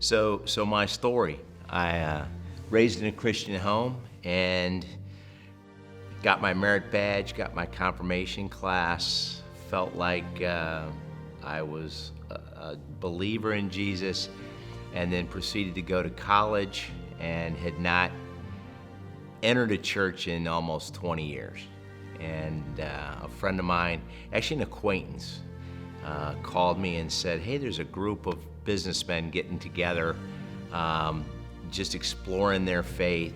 So my story, I raised in a Christian home and got my merit badge, got my confirmation class, felt like I was a believer in Jesus, and then proceeded to go to college and had not entered a church in almost 20 years. And a friend of mine, actually an acquaintance, called me and said, hey, there's a group of businessmen getting together, just exploring their faith.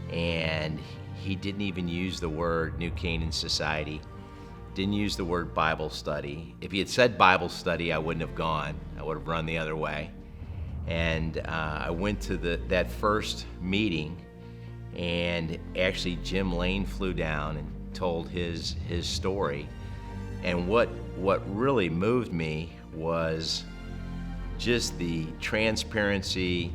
And he didn't even use the word New Canaan Society, didn't use the word Bible study. If he had said Bible study, I wouldn't have gone. I would have run the other way. And I went to that first meeting, and actually Jim Lane flew down and told his story. And what really moved me was just the transparency,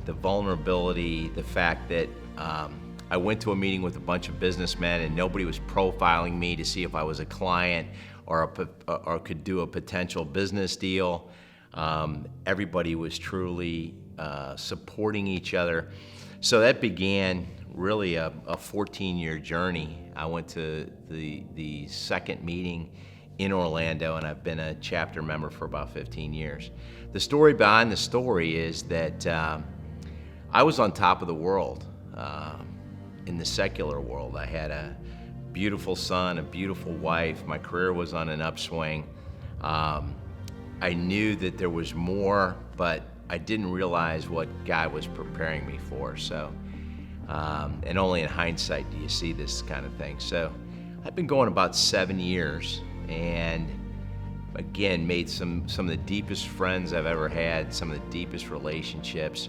the vulnerability, the fact that I went to a meeting with a bunch of businessmen and nobody was profiling me to see if I was a client or could do a potential business deal. Everybody was truly supporting each other. So that began really a 14-year journey. I went to the second meeting in Orlando, and I've been a chapter member for about 15 years. The story behind the story is that I was on top of the world in the secular world. I had a beautiful son, a beautiful wife. My career was on an upswing. I knew that there was more, but I didn't realize what God was preparing me for. So, and only in hindsight do you see this kind of thing. So I've been going about 7 years, and again, made some of the deepest friends I've ever had, some of the deepest relationships.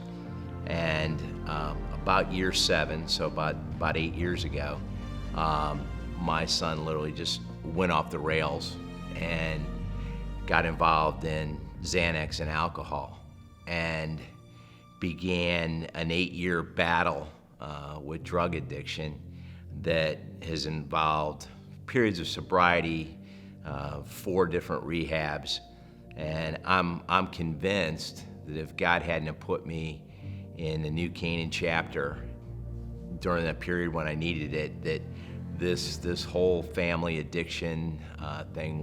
And about year 7, so about 8 years ago, my son literally just went off the rails and got involved in Xanax and alcohol, and began an 8-year battle with drug addiction that has involved periods of sobriety, 4 different rehabs. And I'm convinced that if God hadn't have put me in the New Canaan chapter during that period when I needed it, that this whole family addiction thing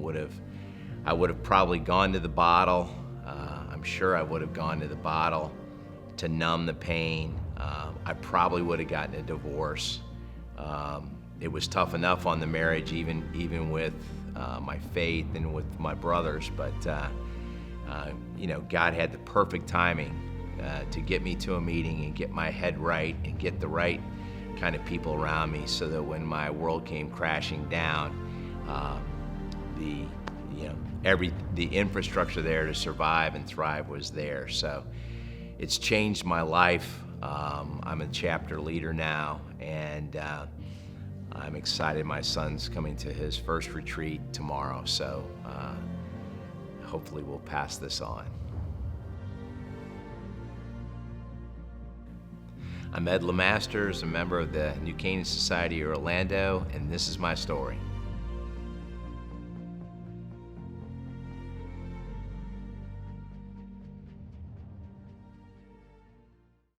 I would have probably gone to the bottle. I'm sure I would have gone to the bottle to numb the pain. I probably would have gotten a divorce. It was tough enough on the marriage, even with my faith and with my brothers, but God had the perfect timing to get me to a meeting and get my head right and get the right kind of people around me, so that when my world came crashing down, the infrastructure there to survive and thrive was there. So it's changed my life. I'm a chapter leader now, and I'm excited. My son's coming to his first retreat tomorrow, so hopefully we'll pass this on. I'm LeMasters, a member of the New Canaan Society of Orlando, and this is my story.